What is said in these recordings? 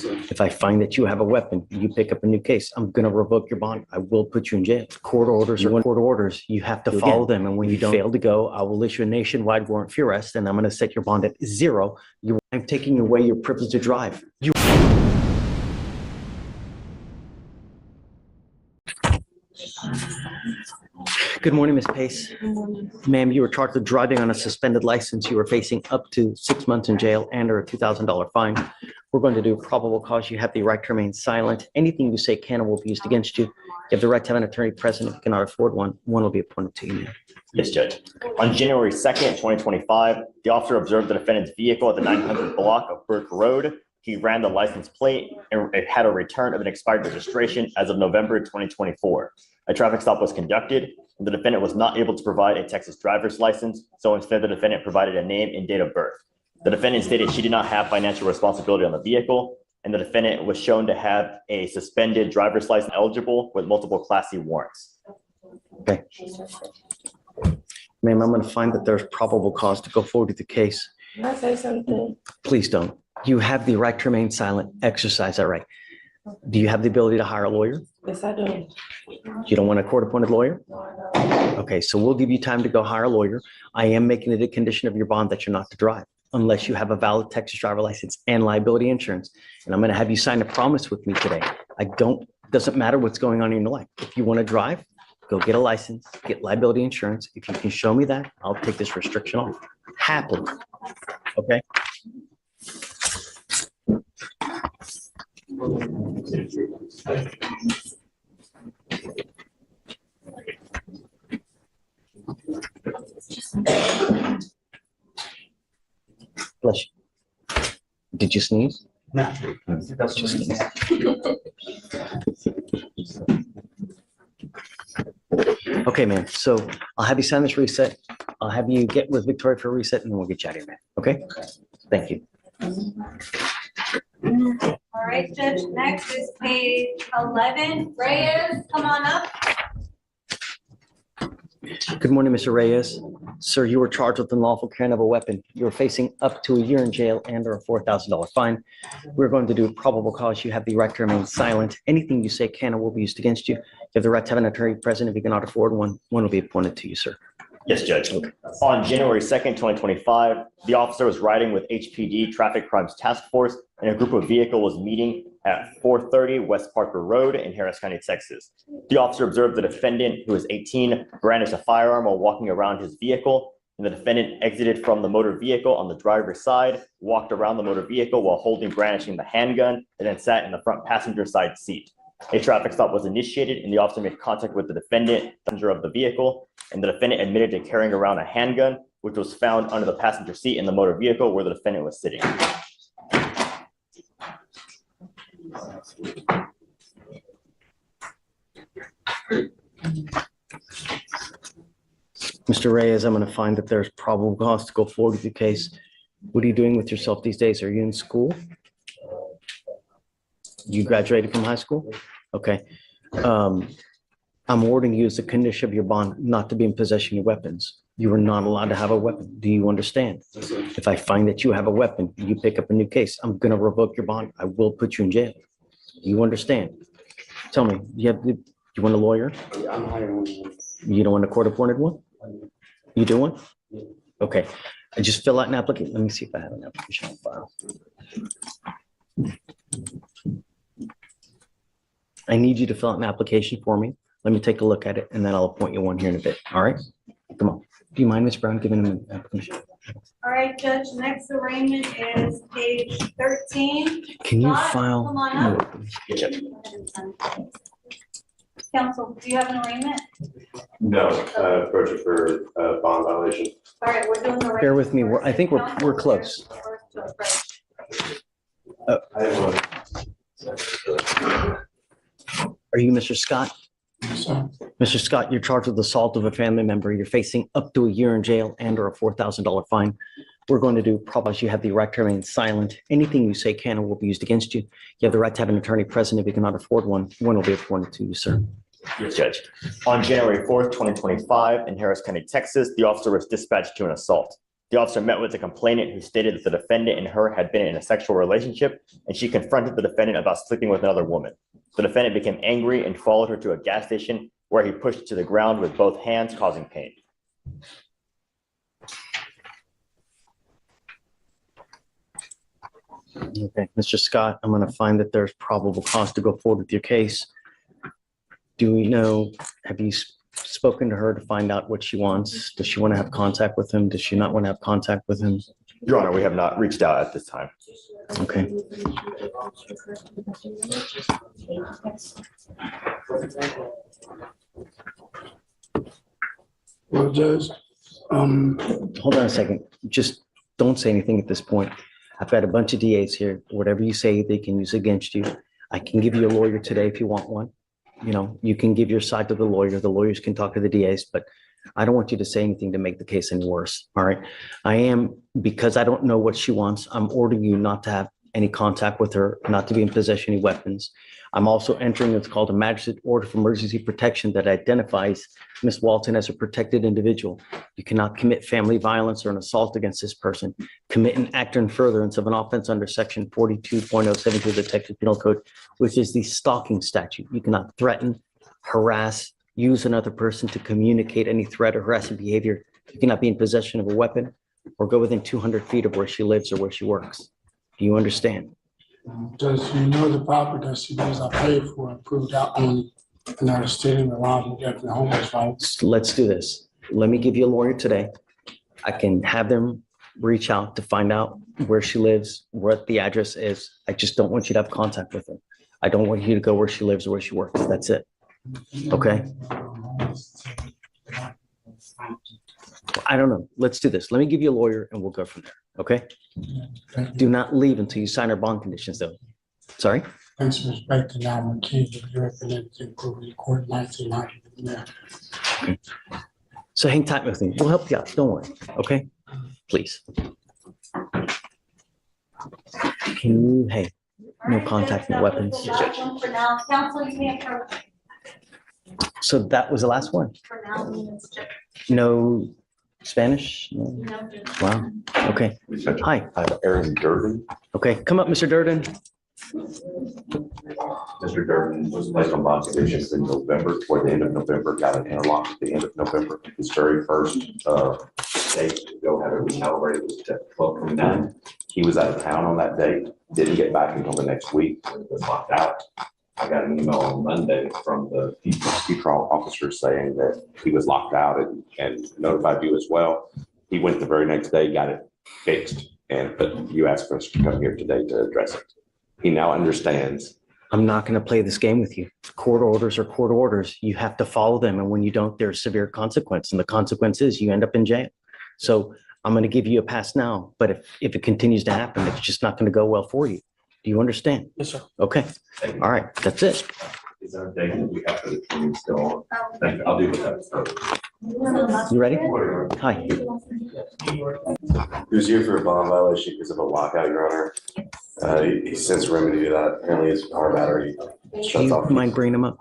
If I find that you have a weapon, you pick up a new case, I'm going to revoke your bond. I will put you in jail. Court orders are court orders. You have to follow them. And when you don't fail to go, I will issue a nationwide warrant for your arrest, and I'm going to set your bond at 0. I'm taking away your privilege to drive. Good morning, Ms. Pace. Ma'am, you were charged with driving on a suspended license. You were facing up to 6 months in jail and or a $2,000 fine. We're going to do probable cause. You have the right to remain silent. Anything you say can or will be used against you. You have the right to have an attorney present. If you cannot afford one, one will be appointed to you. Yes, Judge. On January 2nd, 2025, the officer observed the defendant's vehicle at the 900 block of Burke Road. He ran the license plate and it had a return of an expired registration as of November 2024. A traffic stop was conducted. The defendant was not able to provide a Texas driver's license, so instead the defendant provided a name and date of birth. The defendant stated she did not have financial responsibility on the vehicle, and the defendant was shown to have a suspended driver's license eligible with multiple Class C warrants. Okay. Ma'am, I'm going to find that there's probable cause to go forward with the case. Can I say something? Please don't. You have the right to remain silent. Exercise that right. Do you have the ability to hire a lawyer? Yes, I do. You don't want a court-appointed lawyer? Okay, so we'll give you time to go hire a lawyer. I am making it a condition of your bond that you're not to drive unless you have a valid Texas driver license and liability insurance. And I'm going to have you sign a promise with me today. Doesn't matter what's going on in your life. If you want to drive, go get a license, get liability insurance. If you can show me that, I'll take this restriction off. Happily. Okay? Bless you. Did you sneeze? No. Okay, man. So I'll have you sign this reset. I'll have you get with Victoria for a reset, and then we'll get you out of here, man. Okay? Thank you. All right, Judge. Next is page 11. Reyes, come on up. Good morning, Mr. Reyes. Sir, you were charged with unlawful carrying of a weapon. You are facing up to a year in jail and or a $4,000 fine. We're going to do probable cause. You have the right to remain silent. Anything you say can or will be used against you. You have the right to have an attorney present. If you cannot afford one, one will be appointed to you, sir. Yes, Judge. Okay. On January 2nd, 2025, the officer was riding with HPD Traffic Crimes Task Force, and a group of vehicles was meeting at 430 West Parker Road in Harris County, Texas. The officer observed the defendant, who was 18, brandish a firearm while walking around his vehicle, and the defendant exited from the motor vehicle on the driver's side, walked around the motor vehicle while brandishing the handgun, and then sat in the front passenger side seat. A traffic stop was initiated, and the officer made contact with the defendant, passenger of the vehicle, and the defendant admitted to carrying around a handgun, which was found under the passenger seat in the motor vehicle where the defendant was sitting. Mr. Reyes, I'm going to find that there's probable cause to go forward with the case. What are you doing with yourself these days? Are you in school? You graduated from high school? Okay. I'm ordering you as a condition of your bond not to be in possession of weapons. You are not allowed to have a weapon. Do you understand? If I find that you have a weapon, you pick up a new case, I'm going to revoke your bond. I will put you in jail. Do you understand? Tell me, you want a lawyer? Yeah, I'm hiring one. You don't want a court-appointed one? You do one? Okay. I just fill out an application. Let me see if I have an application on file. I need you to fill out an application for me. Let me take a look at it, and then I'll appoint you one here in a bit. All right? Come on. Do you mind, Ms. Brown, giving him an application? All right, Judge. Next arraignment is page 13. Can you Scott, file? come on up. Counsel, do you have an arraignment? No, approaching for bond violation. All right, we're doing the. Bear with me. I think we're close. I have one. Are you Mr. Scott? Mr. Scott, you're charged with assault of a family member. You're facing up to a year in jail and or a $4,000 fine. We're going to do probably you have the right to remain silent. Anything you say can or will be used against you. You have the right to have an attorney present. If you cannot afford one, one will be appointed to you, sir. Yes, Judge. On January 4th, 2025, in Harris County, Texas, the officer was dispatched to an assault. The officer met with the complainant who stated that the defendant and her had been in a sexual relationship, and she confronted the defendant about sleeping with another woman. The defendant became angry and followed her to a gas station where he pushed her to the ground with both hands, causing pain. Okay, Mr. Scott, I'm going to find that there's probable cause to go forward with your case. Do we know, have you spoken to her to find out what she wants? Does she want to have contact with him? Does she not want to have contact with him? Your Honor, we have not reached out at this time. Okay. Well, Judge, Hold on a second. Just don't say anything at this point. I've got a bunch of DAs here. Whatever you say, they can use against you. I can give you a lawyer today if you want one. You know, you can give your side to the lawyer. The lawyers can talk to the DAs, but I don't want you to say anything to make the case any worse. All right. Because I don't know what she wants, I'm ordering you not to have any contact with her, not to be in possession of any weapons. I'm also entering what's called a magistrate order for emergency protection that identifies Ms. Walton as a protected individual. You cannot commit family violence or an assault against this person, commit an act in furtherance of an offense under section 42.072 of the Texas Penal Code, which is the stalking statute. You cannot threaten, harass, use another person to communicate any threat or harassing behavior. You cannot be in possession of a weapon or go within 200 feet of where she lives or where she works. Do you understand? Judge, you know the property that she lives, I paid for and proved out on another city and allowed me to get the homeless rights. Let's do this. Let me give you a lawyer today. I can have them reach out to find out where she lives, what the address is. I just don't want you to have contact with her. I don't want you to go where she lives or where she works. That's it. Okay. I don't know. Let's do this. Let me give you a lawyer and we'll go from there. Okay. Do not leave until you sign our bond conditions though. Sorry. Thanks for respecting our kids of your representative over the court 1990. Okay. So hang tight with me. We'll help you out. Don't worry. Okay. Please. Can you, hey, no contact, no weapons. For now, counsel, you may approach. So that was the last one. For now, Mr. No Spanish? No. No. Wow. Okay. Hi. Aaron Durden. Okay. Come up, Mr. Durden. Mr. Durden was placed on bond conditions in November, toward the end of November, got an interlock at the end of November. His very first date to go have it recalibrated was at 12/29. He was out of town on that date, didn't get back until the next week, was locked out. I got an email on Monday from the trial officer saying that he was locked out and notified you as well. He went the very next day, got it fixed, but you asked us to come here today to address it. He now understands. I'm not going to play this game with you. Court orders are court orders. You have to follow them. And when you don't, there's severe consequence. And the consequence is you end up in jail. So I'm going to give you a pass now. But if it continues to happen, it's just not going to go well for you. Do you understand? Yes, sir. Okay. All right. That's it. Is there a date that we have for the training still on? Thank you. I'll do that. You ready? Hi. Who's here for a bond violation because of a lockout, Your Honor? He sends remedy to that. Apparently his car battery Do shuts you off. mind bringing them up?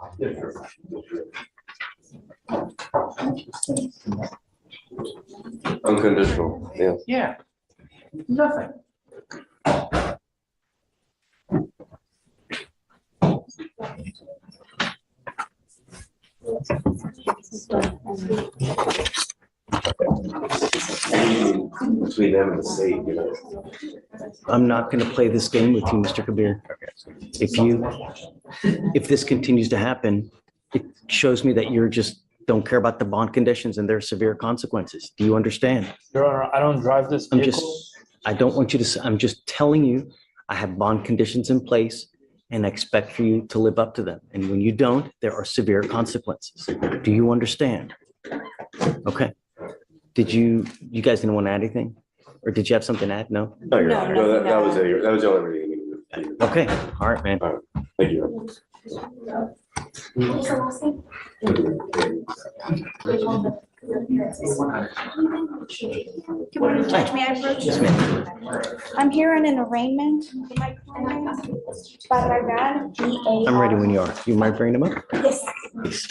Unconditional, yeah. Yeah, nothing. Between them and the state, you know. I'm not going to play this game with you, Mr. Kabir. If this continues to happen, it shows me that you're just don't care about the bond conditions and their severe consequences. Do you understand? Your Honor, I don't drive this vehicle. I don't want you to, I'm just telling you, I have bond conditions in place and I expect for you to live up to them. And when you don't, there are severe consequences. Do you understand? Okay. You guys didn't want to add anything? Or did you have something to add? No? No, Your Honor. No, No, that was it. That was the only reading you needed. Okay. All right, man. Thank you. Good morning, Judge. May I approach? Yes, ma'am. I'm here on an arraignment. My client, Barragan, B.A. I'm ready when you are. You mind bringing them up? Yes. Please.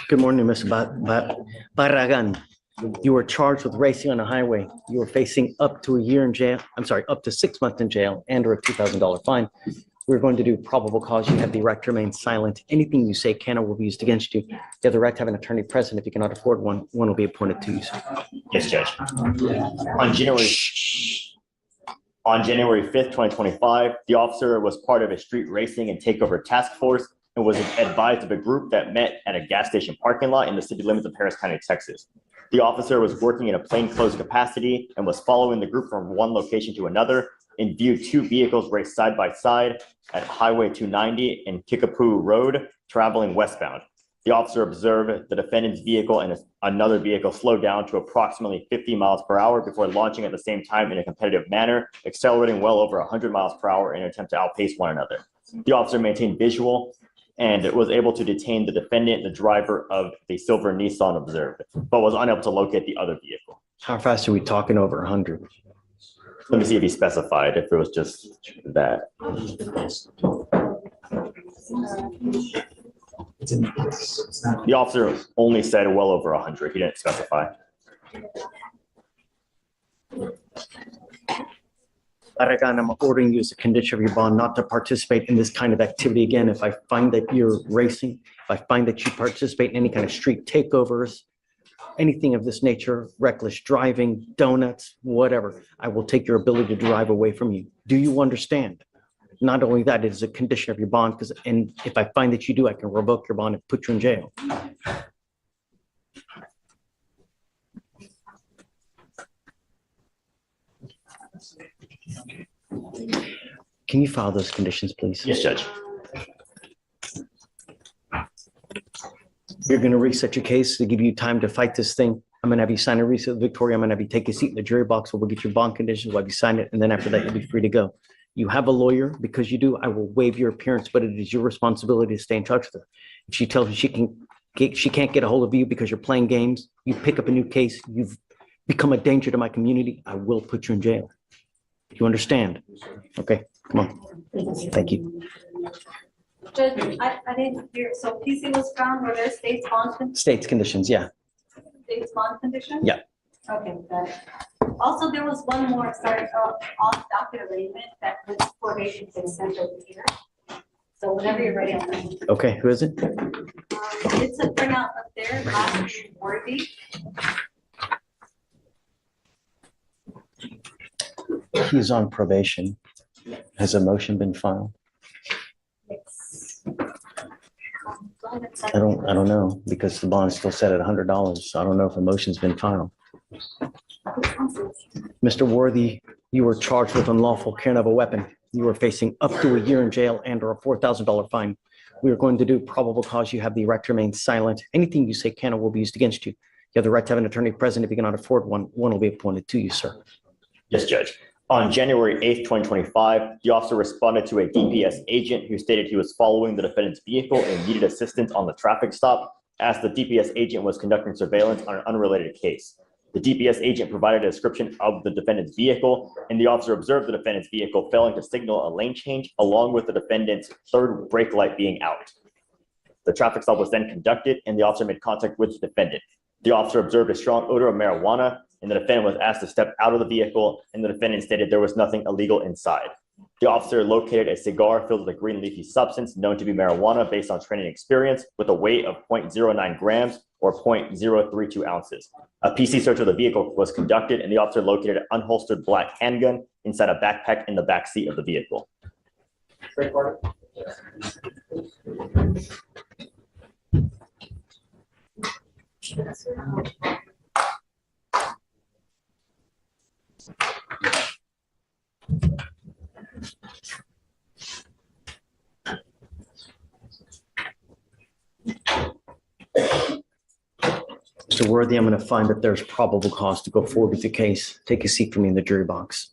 Good morning, Mr. Barragan. You were charged with racing on a highway. You were facing up to a year in jail. I'm sorry, up to 6 months in jail and or a $2,000 fine. We're going to do probable cause. You have the right to remain silent. Anything you say can or will be used against you. You have the right to have an attorney present. If you cannot afford one, one will be appointed to you. Yes, Judge. On January 5th, 2025, the officer was part of a street racing and takeover task force and was advised of a group that met at a gas station parking lot in the city limits of Harris County, Texas. The officer was working in a plainclothes capacity and was following the group from one location to another and viewed two vehicles race side by side at Highway 290 and Kickapoo Road, traveling westbound. The officer observed the defendant's vehicle and another vehicle slow down to approximately 50 miles per hour before launching at the same time in a competitive manner, accelerating well over 100 miles per hour in an attempt to outpace one another. The officer maintained visual and was able to detain the defendant, the driver of the silver Nissan observed, but was unable to locate the other vehicle. How fast are we talking over 100? Let me see if he specified, if it was just that. The officer only said well over 100. He didn't specify. Barragan, I'm ordering you as a condition of your bond not to participate in this kind of activity again. If I find that you're racing, if I find that you participate in any kind of street takeovers, anything of this nature, reckless driving, donuts, whatever, I will take your ability to drive away from you. Do you understand? Not only that, it is a condition of your bond, and if I find that you do, I can revoke your bond and put you in jail. Can you file those conditions, please? Yes, Judge. You're going to reset your case to give you time to fight this thing. I'm going to have you sign a reset, Victoria. I'm going to have you take a seat in the jury box where we'll get your bond conditions. We'll have you sign it. And then after that, you'll be free to go. You have a lawyer. Because you do, I will waive your appearance, but it is your responsibility to stay in touch with her. If she tells you she can't get a hold of you because you're playing games, you pick up a new case, you've become a danger to my community, I will put you in jail. You understand? Okay, come on. Thank you. Judge, I didn't hear, so PC was found, were there state's bond, States conditions, yeah. state's bond condition? Yeah. Okay, got it. Also, there was one more, sorry, off docket arraignment that was probation to sent over here. So whenever you're ready, I'm ready. Okay, who is it? It's a printout up there, last name Worthy. He's on probation. Has a motion been filed? I don't know, because the bond's still set at $100. So I don't know if a motion's been filed. Mr. Worthy, you were charged with unlawful carrying of a weapon. You are facing up to a year in jail and or a $4,000 fine. We are going to do probable cause. You have the right to remain silent. Anything you say can or will be used against you. You have the right to have an attorney present. If you cannot afford one, one will be appointed to you, sir. Yes, Judge. On January 8th, 2025, the officer responded to a DPS agent who stated he was following the defendant's vehicle and needed assistance on the traffic stop, as the DPS agent was conducting surveillance on an unrelated case. The DPS agent provided a description of the defendant's vehicle, and the officer observed the defendant's vehicle failing to signal a lane change, along with the defendant's third brake light being out. The traffic stop was then conducted, and the officer made contact with the defendant. The officer observed a strong odor of marijuana, and the defendant was asked to step out of the vehicle, and the defendant stated there was nothing illegal inside. The officer located a cigar filled with a green leafy substance known to be marijuana based on training experience with a weight of 0.09 grams or 0.032 ounces. A PC search of the vehicle was conducted, and the officer located an unholstered black handgun inside a backpack in the back seat of the vehicle. Mr. Worthy, I'm going to find that there's probable cause to go forward with the case. Take a seat for me in the jury box.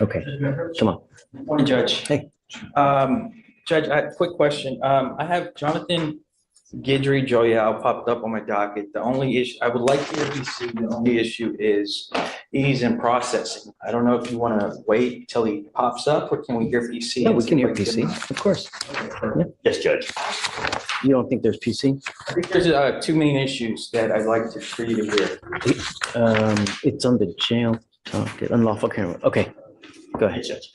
Okay, come on. Morning, Judge. Hey. Judge, quick question. I have Jonathan Guidry Joyal popped up on my docket. The only issue, I would like to hear PC, the only issue is he's in processing. I don't know if you want to wait till he pops up, or can we hear PC? Yeah, we can hear PC, of course. Yes, Judge. You don't think there's PC? I think there's two main issues that I'd like for you to hear. It's on the jail docket, unlawful camera. Okay, go ahead. Yes, Judge.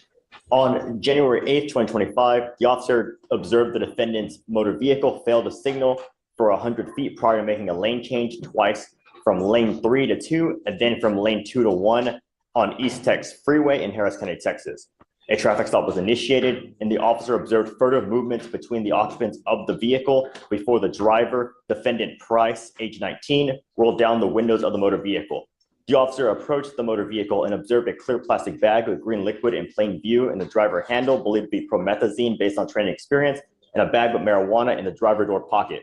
On January 8th, 2025, the officer observed the defendant's motor vehicle fail to signal for 100 feet prior to making a lane change twice from lane 3 to 2 and then from lane 2 to 1 on East Tex Freeway in Harris County, Texas. A traffic stop was initiated and the officer observed further movements between the occupants of the vehicle before the driver, defendant Price, age 19, rolled down the windows of the motor vehicle. The officer approached the motor vehicle and observed a clear plastic bag with green liquid in plain view in the driver handle, believed to be promethazine based on training experience, and a bag with marijuana in the driver door pocket.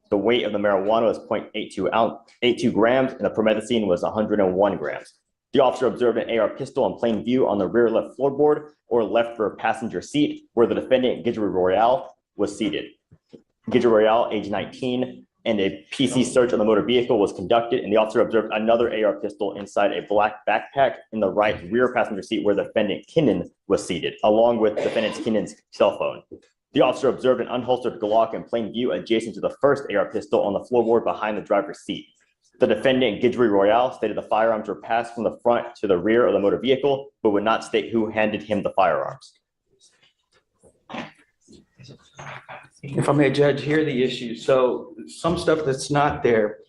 The weight of the marijuana was 0.82 grams, and the promethazine was 101 grams. The officer observed an AR pistol in plain view on the rear left floorboard or left rear passenger seat, where the defendant, Guidry Royale, was seated. Guidry Royale, age 19, and a PC search on the motor vehicle was conducted, and the officer observed another AR pistol inside a black backpack in the right rear passenger seat where defendant Kinnan was seated, along with defendant Kinnan's cell phone. The officer observed an unholstered Glock in plain view adjacent to the first AR pistol on the floorboard behind the driver's seat. The defendant, Guidry Royale, stated the firearms were passed from the front to the rear of the motor vehicle, but would not state who handed him the firearms. If I may, Judge, hear the issue. So some stuff that's not there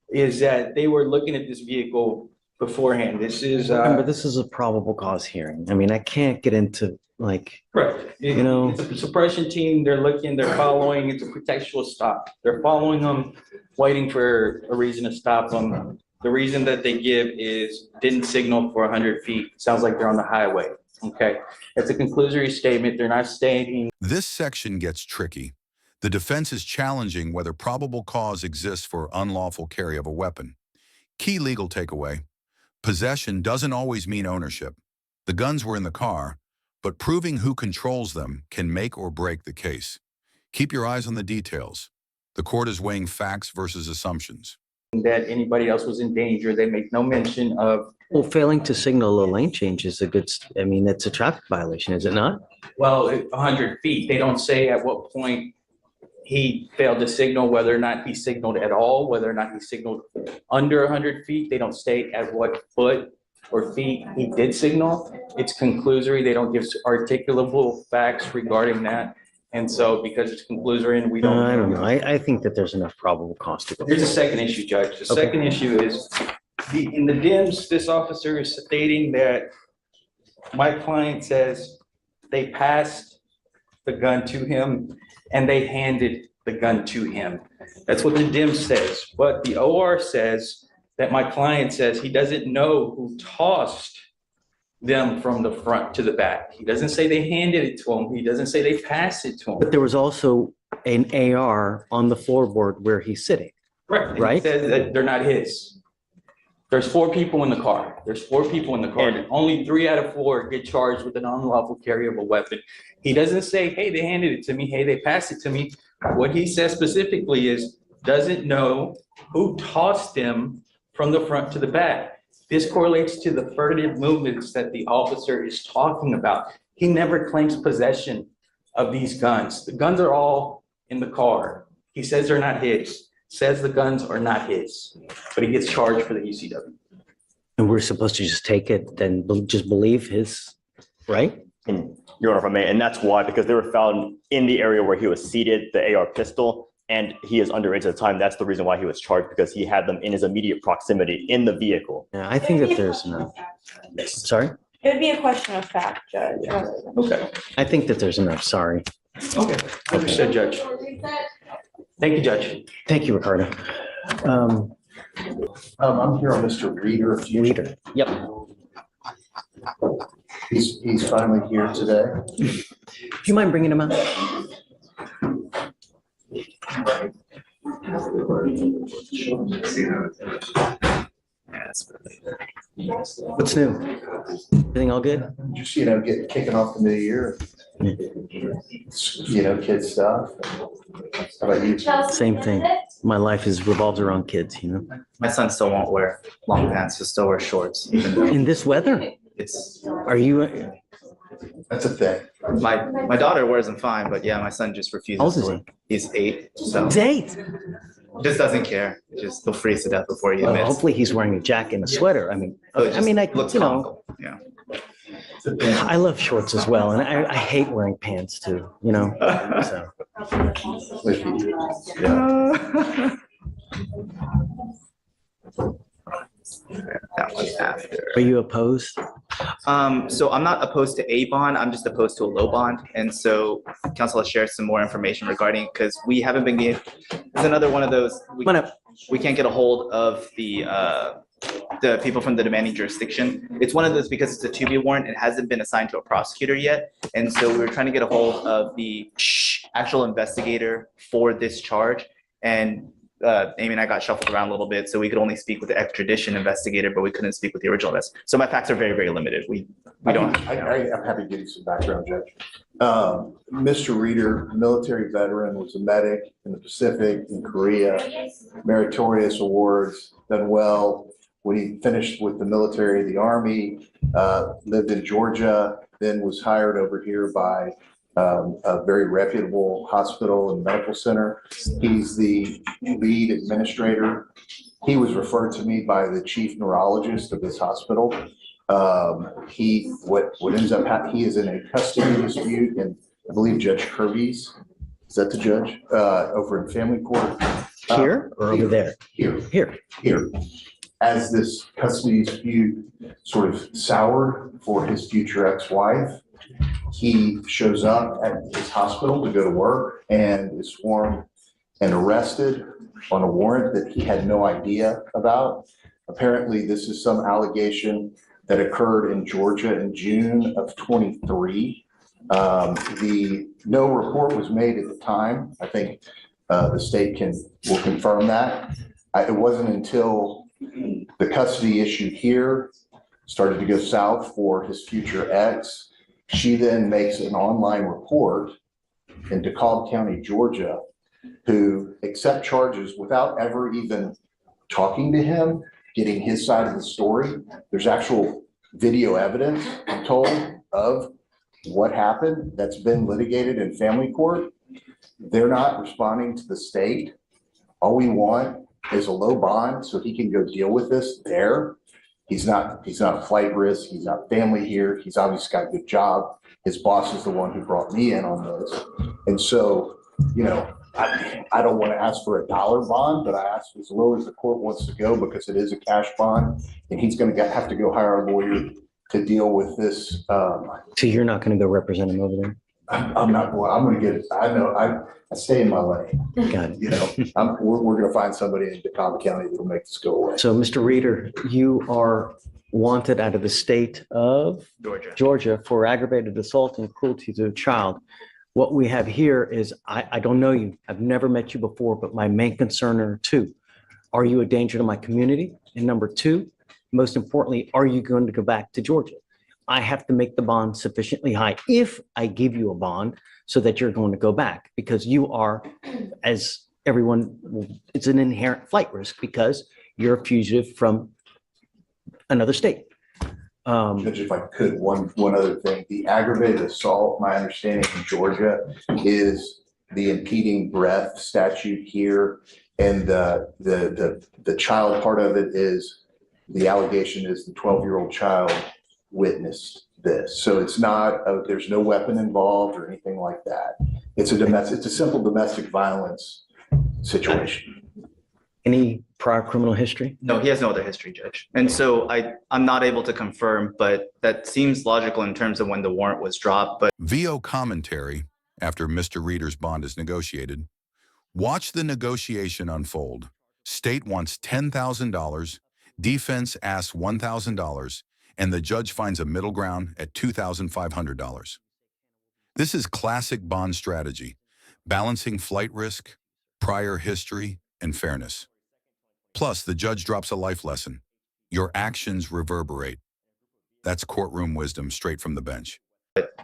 is that they were looking at this vehicle beforehand. This is Remember, this is a probable cause hearing. I mean, I can't get into like, correct. You know, It's a suppression team. They're looking, they're following. It's a contextual stop. They're following them, waiting for a reason to stop them. The reason that they give is didn't signal for 100 feet. Sounds like they're on the highway. Okay. It's a conclusory statement. They're not stating. This section gets tricky. The defense is challenging whether probable cause exists for unlawful carry of a weapon. Key legal takeaway: possession doesn't always mean ownership. The guns were in the car, but proving who controls them can make or break the case. Keep your eyes on the details. The court is weighing facts versus assumptions. That anybody else was in danger. They make no mention of, well, failing to signal a lane change is a good, I mean, it's a traffic violation, is it not? well, 100 feet. They don't say at what point he failed to signal, whether or not he signaled at all, whether or not he signaled under 100 feet. They don't state at what foot or feet he did signal. It's conclusory. They don't give articulable facts regarding that. And so because it's conclusory and we don't. I don't know. I think that there's enough probable cause to go. Here's the second issue, Judge. The Okay. second issue is in the DIMS, this officer is stating that my client says they passed the gun to him and they handed the gun to him. That's what the DIMS says. But the OR says that my client says he doesn't know who tossed them from the front to the back. He doesn't say they handed it to him. He doesn't say they passed it to him. But there was also an AR on the floorboard where he's sitting. Correct. And he Right. says that they're not his. There's 4 people in the car. There's 4 people in the car. And only 3 out of 4 get charged with an unlawful carry of a weapon. He doesn't say, hey, they handed it to me. Hey, they passed it to me. What he says specifically is doesn't know who tossed them from the front to the back. This correlates to the furtive movements that the officer is talking about. He never claims possession of these guns. The guns are all in the car. He says they're not his, says the guns are not his, but he gets charged for the UCW. And we're supposed to just take it and just believe his, right? And Your Honor, if I may, and that's why, because they were found in the area where he was seated, the AR pistol, and he is underage at the time. That's the reason why he was charged, because he had them in his immediate proximity in the vehicle. Yeah, I think that there's enough. Sorry? It would be a question of fact, Judge. Okay. I think that there's enough. Sorry. Okay. Understood, Judge. Thank you, Judge. Thank you, Ricardo. I'm here on Mr. Reader. Reader. Yep. He's finally here today. Do you mind bringing him out? What's new? Everything all good? Just, getting kicking off the new year. Kid stuff. How about you? Same thing. My life revolves around kids, My son still won't wear long pants, he'll still wear shorts, even though In this weather? it's, Are you, That's a thing. my daughter wears them fine, but yeah, my son just How old refuses is to he? wear. He's 8, so it's 8. just doesn't care. Just he'll freeze to death before he Well, admits. hopefully he's wearing a jacket and a sweater. I mean, So it just I, looks you know, comical, yeah. I love shorts as well. And I hate wearing pants too, so. That was after. Are you opposed? So I'm not opposed to a bond, I'm just opposed to a low bond. And so council has shared some more information regarding, because we haven't been getting, it's another one of those, Come on up. we can't get a hold of the people from the demanding jurisdiction. It's one of those, because it's a to be warrant, it hasn't been assigned to a prosecutor yet. And so we were trying to get a hold of the actual investigator for this charge. And Amy and I got shuffled around a little bit, so we could only speak with the extradition investigator, but we couldn't speak with the original investigator. So my facts are very, very limited. We don't. I'm happy to give you some background, Judge. Mr. Reader, military veteran, was a medic in the Pacific, in Korea, meritorious awards, done well. When he finished with the military, the Army, lived in Georgia, then was hired over here by a very reputable hospital and medical center. He's the lead administrator. He was referred to me by the chief neurologist of this hospital. What ends up happening, he is in a custody dispute, and I believe Judge Kirby's, is that the judge, over in family court? Here or over there? Here. As this custody dispute sort of soured for his future ex-wife, he shows up at his hospital to go to work and is sworn and arrested on a warrant that he had no idea about. Apparently, this is some allegation that occurred in Georgia in June of 23. No report was made at the time. I think the state will confirm that. It wasn't until the custody issue here started to go south for his future ex. She then makes an online report in DeKalb County, Georgia, who accept charges without ever even talking to him, getting his side of the story. There's actual video evidence, I'm told, of what happened that's been litigated in family court. They're not responding to the state. All we want is a low bond so he can go deal with this there. He's not a flight risk. He's not family here. He's obviously got a good job. His boss is the one who brought me in on this. And so, I don't want to ask for a dollar bond, but I ask as low as the court wants to go because it is a cash bond, and he's going to have to go hire a lawyer to deal with this. So you're not going to go represent him over there? I'm not going. I'm going to get it. I know. I stay in my lane. Got it. We're going to find somebody in DeKalb County that will make this go away. So, Mr. Reader, you are wanted out of the state of Georgia for aggravated assault and cruelty to a child. What we have here is, I don't know you. I've never met you before, but my main concern are two. Are you a danger to my community? And number two, most importantly, are you going to go back to Georgia? I have to make the bond sufficiently high if I give you a bond so that you're going to go back, because you are, as everyone, it's an inherent flight risk because you're a fugitive from another state. Judge, if I could, one other thing, the aggravated assault, my understanding in Georgia is the impeding breath statute here. And the child part of it is, the allegation is the 12-year-old child witnessed this. So it's not, there's no weapon involved or anything like that. It's a simple domestic violence situation. Any prior criminal history? No, he has no other history, Judge. And so I'm not able to confirm, but that seems logical in terms of when the warrant was dropped. But VO commentary after Mr. Reader's bond is negotiated. Watch the negotiation unfold. State wants $10,000, defense asks $1,000, and the judge finds a middle ground at $2,500. This is classic bond strategy, balancing flight risk, prior history, and fairness. Plus, the judge drops a life lesson. Your actions reverberate. That's courtroom wisdom straight from the bench.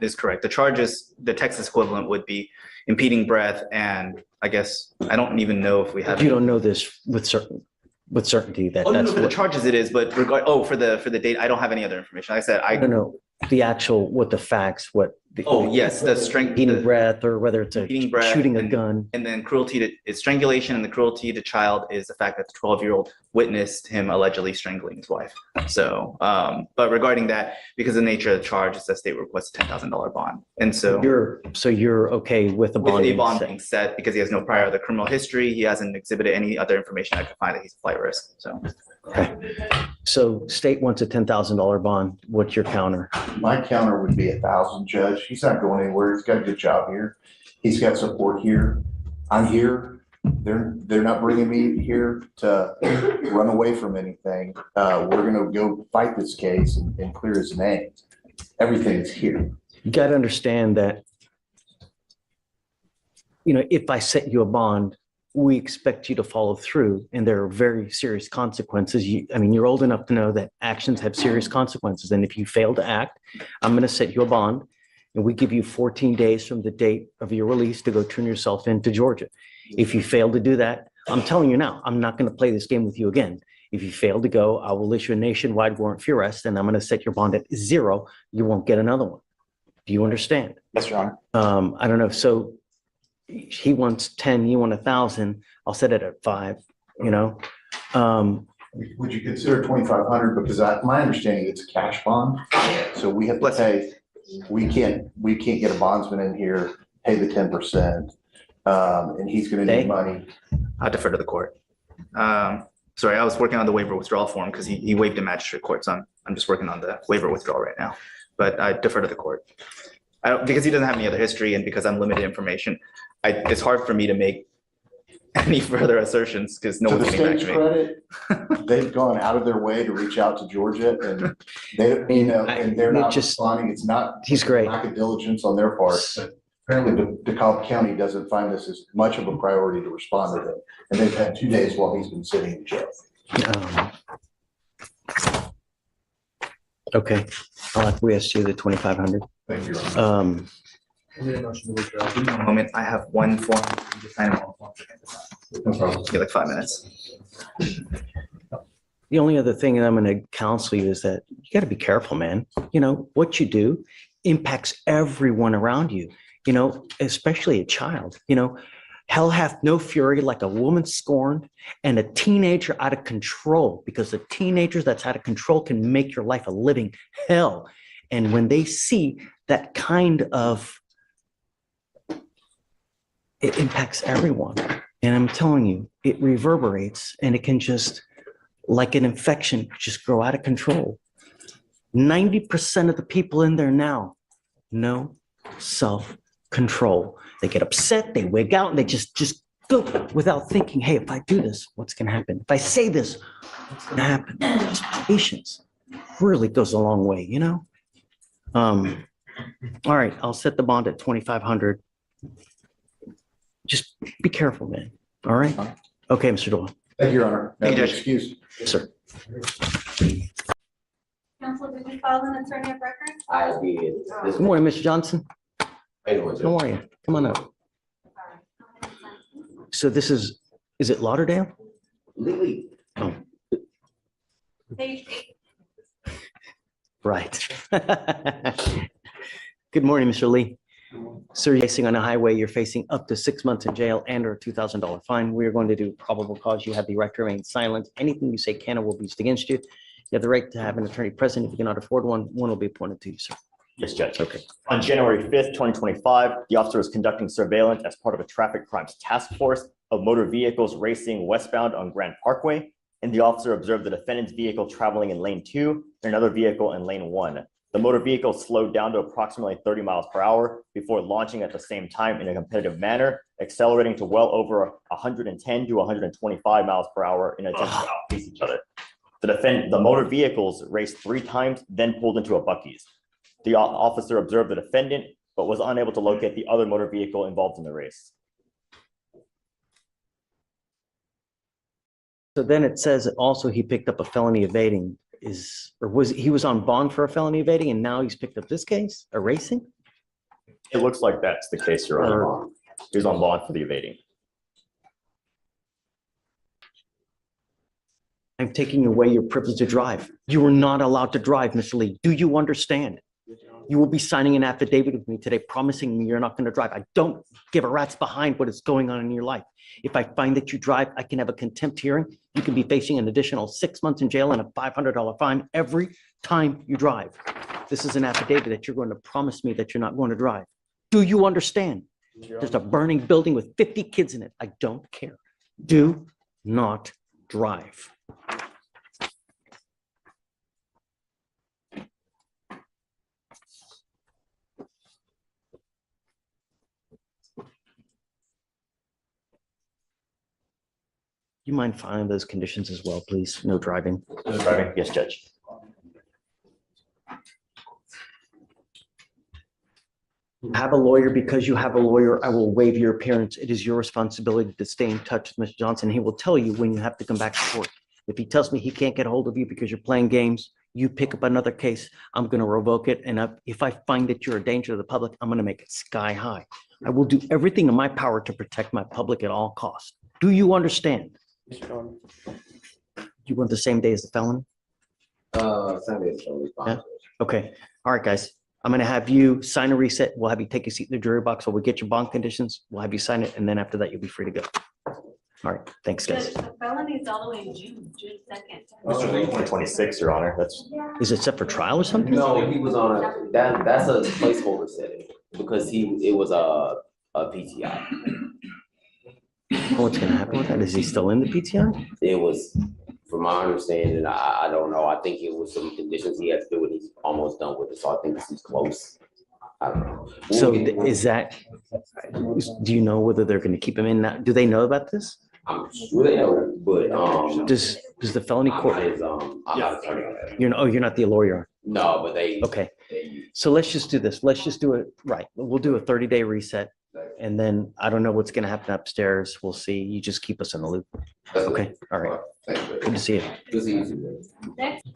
Is correct. The charges, the Texas equivalent would be impeding breath, and I guess, I don't even know if we have. You don't know this with certainty that Oh, no, that's for the what, charges it is, but for the date, I don't have any other information. Like I said, I don't know, the actual, what the facts, what. the- oh, yes, the strength. Impeding breath, or whether it's a Impeding breath shooting a and- gun. And then cruelty to, it's strangulation, and the cruelty to child is the fact that the 12-year-old witnessed him allegedly strangling his wife. So, but regarding that, because of the nature of the charge, it's that state requests a $10,000 bond. And so. You're okay with the With bond? a being bond set? being set, because he has no prior other criminal history, he hasn't exhibited any other information I could find that he's a flight risk, so. Okay. So state wants a $10,000 bond. What's your counter? My counter would be 1,000, Judge. He's not going anywhere. He's got a good job here. He's got support here. I'm here. They're not bringing me here to run away from anything. We're gonna go fight this case and clear his name. Everything's here. You got to understand that, if I set you a bond, we expect you to follow through, and there are very serious consequences. You're old enough to know that actions have serious consequences. And if you fail to act, I'm going to set you a bond, and we give you 14 days from the date of your release to go turn yourself into Georgia. If you fail to do that, I'm telling you now, I'm not going to play this game with you again. If you fail to go, I will issue a nationwide warrant for your arrest, and I'm going to set your bond at 0. You won't get another one. Do you understand? Yes, Your Honor. I don't know. So he wants 10, you want 1,000. I'll set it at 5, Would you consider 2,500? Because my understanding, it's a cash bond. So we have to pay, we can't get a bondsman in here, pay the 10%. And he's gonna need money. I defer to the court. Sorry, I was working on the waiver withdrawal form because he waived in magistrate court, so I'm just working on the waiver withdrawal right now. But I defer to the court. Because he doesn't have any other history, and because I'm limited information, it's hard for me to make any further assertions because no To one's the getting back state's to me. credit, they've gone out of their way to reach out to Georgia, and and they're not responding. It's not. He's great. Lack of diligence on their part. Apparently, DeKalb County doesn't find this as much of a priority to respond to them. And they've had 2 days while he's been sitting in jail. Okay, I'll acquiesce to the 2,500. Thank you. Give me a moment, I have one form. You just sign them all. Give like 5 minutes. The only other thing that I'm going to counsel you is that you got to be careful, man. What you do impacts everyone around you, especially a child. Hell hath no fury like a woman scorned and a teenager out of control, because a teenager that's out of control can make your life a living hell. And when they see that kind of, it impacts everyone. And I'm telling you, it reverberates, and it can just, like an infection, just grow out of control. 90% of the people in there now, no self-control. They get upset, they wig out, and they just go without thinking, hey, if I do this, what's going to happen? If I say this, what's going to happen? Just patience really goes a long way, All right, I'll set the bond at 2,500. Just be careful, man. All right? Okay, Mr. Doyle. Thank you, Your Honor. Thank you, Judge. Excuse. Yes, sir. Counsel, did you file an attorney of record? I did. Good morning, Mr. Johnson. How are you? Come on up. So this is it Lauderdale? Lily. Oh, Page 8. right. Good morning, Mr. Lee. Sir, you're facing on a highway, you're facing up to 6 months in jail and or a $2,000 fine. We are going to do probable cause. You have the right to remain silent. Anything you say can or will be used against you. You have the right to have an attorney present. If you cannot afford one, one will be appointed to you, sir. Yes, Judge. Okay. On January 5th, 2025, the officer was conducting surveillance as part of a traffic crimes task force of motor vehicles racing westbound on Grand Parkway, and the officer observed the defendant's vehicle traveling in lane 2 and another vehicle in lane 1. The motor vehicle slowed down to approximately 30 miles per hour before launching at the same time in a competitive manner, accelerating to well over 110 to 125 miles per hour in an attempt to outpace each other. The motor vehicles raced 3 times, then pulled into a Buc-ee's. The officer observed the defendant, but was unable to locate the other motor vehicle involved in the race. So then it says that also he picked up a felony evading he was on bond for a felony evading and now he's picked up this case, erasing? It looks like that's the case, Your Honor. He was on bond for the evading. I'm taking away your privilege to drive. You are not allowed to drive, Mr. Lee. Do you understand? You will be signing an affidavit with me today promising me you're not going to drive. I don't give a rat's behind what is going on in your life. If I find that you drive, I can have a contempt hearing. You can be facing an additional 6 months in jail and a $500 fine every time you drive. This is an affidavit that you're going to promise me that you're not going to drive. Do you understand? There's a burning building with 50 kids in it. I don't care. Do not drive. You mind filing those conditions as well, please? No driving. No driving? Yes, Judge. Have a lawyer. Because you have a lawyer, I will waive your appearance. It is your responsibility to stay in touch with Mr. Johnson. He will tell you when you have to come back to court. If he tells me he can't get a hold of you because you're playing games, you pick up another case, I'm going to revoke it. And if I find that you're a danger to the public, I'm going to make it sky high. I will do everything in my power to protect my public at all costs. Do you understand? You want the same day as the felony? Sunday is totally fine. Yeah. Okay. All right, guys. I'm going to have you sign a reset. We'll have you take a seat in the jury box while we get your bond conditions. We'll have you sign it. And then after that, you'll be free to go. All right. Thanks, guys. The felony is all the way in June 2nd. Mr. Lee, 2026, Your Honor. That's Is it set for trial or something? No, he was on that's a placeholder setting because it was a PTI. What's going to happen with that? Is he still in the PTI? It was, from my understanding, I don't know. I think it was some conditions he had to do and he's almost done with it. So I think he's close. I don't know. So is that, do you know whether they're going to keep him in that? Do they know about this? I'm sure they know, but Does the felony court? I'm not attorney on that. You're not the lawyer. No, but they. Okay. So let's just do this. Let's just do it right. We'll do a 30-day reset. And then I don't know what's going to happen upstairs. We'll see. You just keep us in the loop. Okay. All right. Good to see you. Good to see you. Next.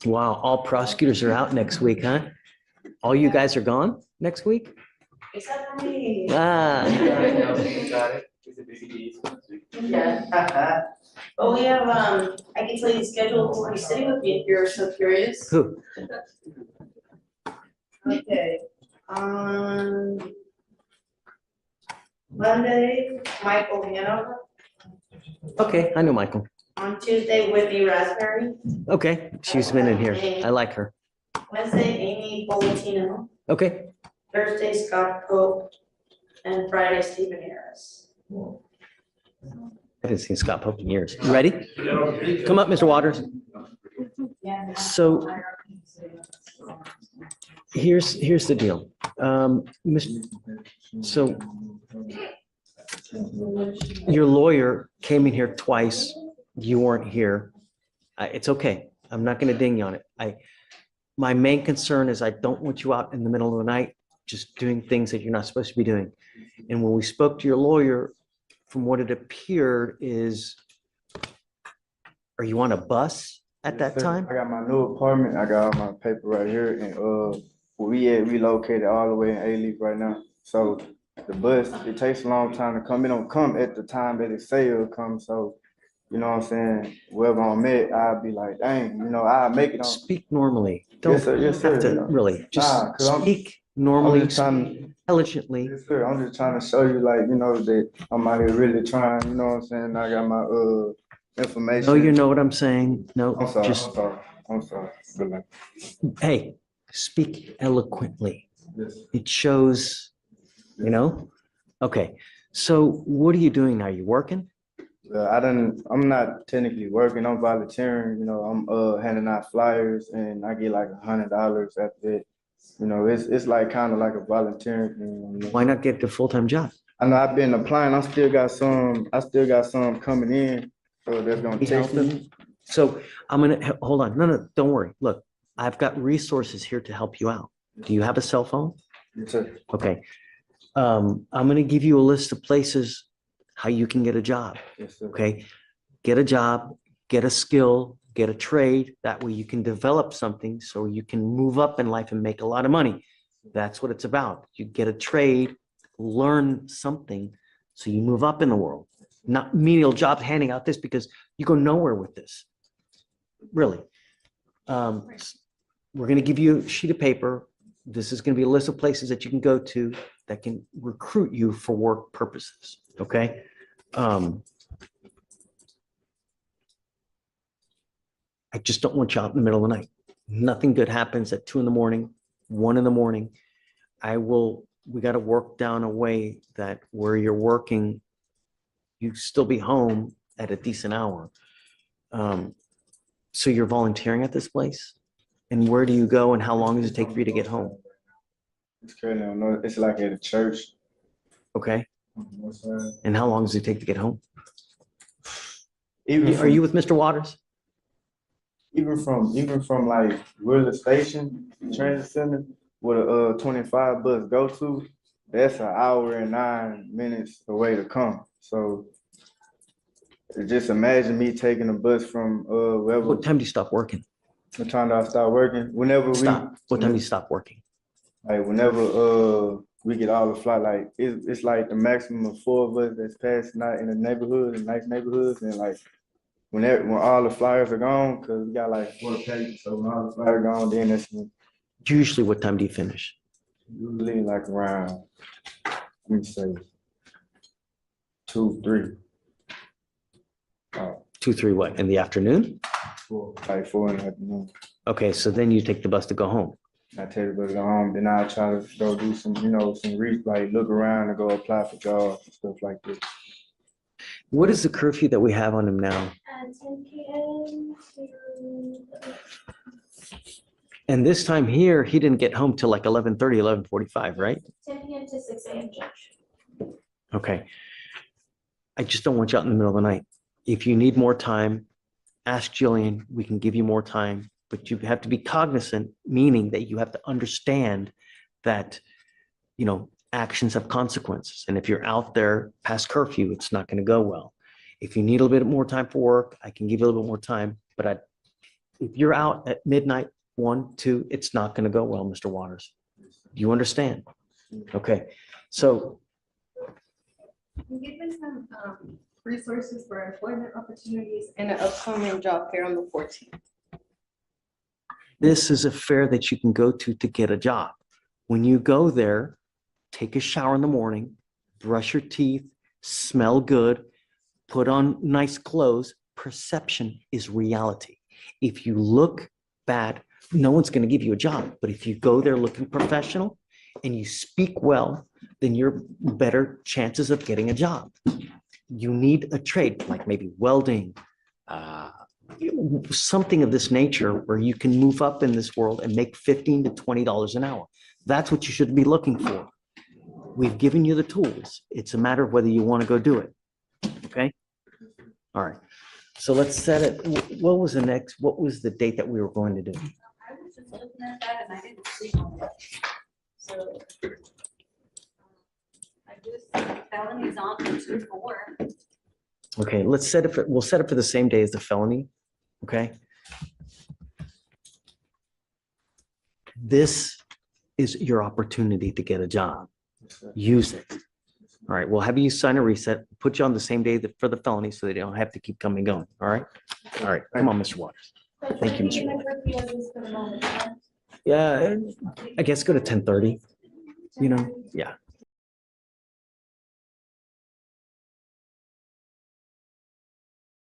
Wow. All prosecutors are out next week, huh? All you guys are gone next week? Except for me. Ah. Yeah. But we have, I can tell you the schedule to be sitting with me if you're so curious. Who? Okay, on Monday, Michael Hanover. Okay. I know Michael. On Tuesday, Whitney Raspberry. Okay. She's been in here. I like her. Wednesday, Amy Bolitino. Okay. Thursday, Scott Pope. And Friday, Stephen Harris. I haven't seen Scott Pope in years. You ready? Come up, Mr. Waters. So here's the deal. So your lawyer came in here twice. You weren't here. It's okay. I'm not going to ding you on it. My main concern is I don't want you out in the middle of the night just doing things that you're not supposed to be doing. And when we spoke to your lawyer, from what it appeared is, are you on a bus at that time? I got my new apartment. I got all my paper right here, and we relocated all the way in A-Leaf right now. So the bus, it takes a long time to come. It don't come at the time that it say it'll come. So, you know what I'm saying? Wherever I'm at, I'll be like, dang, I'll make it on. Speak normally. Don't Yes, sir. Yes, sir. have to really just 'cause speak normally, I'm just trying, intelligently. yes, sir. I'm just trying to show you, like, that I'm out here really trying. You know what I'm saying? I got my information. No, you know what I'm saying? No, I'm sorry. just, I'm sorry. Good luck. hey, speak eloquently. Yes. It shows, Okay, so what are you doing now? You working? I'm not technically working. I'm volunteering. I'm handing out flyers, and I get like $100 after that. It's like kind of like a volunteering thing. Why not get a full-time job? I know I've been applying. I still got some coming in. So that's gonna take me. So I'm gonna hold on. No, don't worry. Look, I've got resources here to help you out. Do you have a cell phone? Yes, sir. Okay. I'm gonna give you a list of places. how you can get a job. Yes, sir. Okay? Get a job, get a skill, get a trade. That way you can develop something so you can move up in life and make a lot of money. That's what it's about. You get a trade, learn something so you move up in the world. Not menial jobs handing out this because you go nowhere with this. Really. We're going to give you a sheet of paper. This is going to be a list of places that you can go to that can recruit you for work purposes. Okay. I just don't want you out in the middle of the night. Nothing good happens at 2 a.m, 1 a.m. We got to work down a way that where you're working, you still be home at a decent hour. So you're volunteering at this place? And where do you go and how long does it take for you to get home? It's currently on North, it's like at a church. Okay. And how long does it take to get home? Even Are you with Mr. Waters? Even from like where the station, transit center, where the 25 bus go to, that's an hour and 9 minutes away to come. So just imagine me taking a bus from wherever. What time do you stop working? What time do I start working? Whenever Stop. What time do you stop working? Like whenever we get all the flight, like it's like the maximum of 4 of us that's passing out in the neighborhood, in nice neighborhoods, and like when all the flyers are gone, cause we got like 4 pages, so when all the flyers are gone, then it's Usually what time do you finish? usually like around, let me say, 2, 3. 2, 3 what? In the afternoon? 4, like 4 in the afternoon. Okay, so then you take the bus to go home. I take the bus to go home, then I try to go do some, like look around and go apply for jobs and stuff like this. What is the curfew that we have on him now? 10 p.m. to. And this time here, he didn't get home till like 11:30, 11:45, right? 10 p.m. to 6 a.m. Judge. Okay. I just don't want you out in the middle of the night. If you need more time, ask Jillian, we can give you more time, but you have to be cognizant, meaning that you have to understand that, actions have consequences. And if you're out there past curfew, it's not going to go well. If you need a little bit more time for work, I can give you a little bit more time, but if you're out at midnight, 1, 2, it's not going to go well, Mr. Waters. Do you understand? Okay. So Given some resources for employment opportunities and an upcoming job fair on the 14th. this is a fair that you can go to get a job. When you go there, take a shower in the morning, brush your teeth, smell good, put on nice clothes. Perception is reality. If you look bad, no one's going to give you a job. But if you go there looking professional and you speak well, then you're better chances of getting a job. You need a trade, like maybe welding, something of this nature where you can move up in this world and make $15 to $20 an hour. That's what you should be looking for. We've given you the tools. It's a matter of whether you want to go do it. Okay? All right. So let's set it. What was the date that we were going to do? I was just looking at that and I didn't see on it. So I just felonies on for 2-4. Okay, we'll set it for the same day as the felony. Okay. This is your opportunity to get a job. Use it. All right, we'll have you sign a reset, put you on the same day for the felony so they don't have to keep coming and going. All right. All right. Come on, Mr. Waters. Thank you, Mr. Waters. Yeah, I guess go to 10:30. Yeah.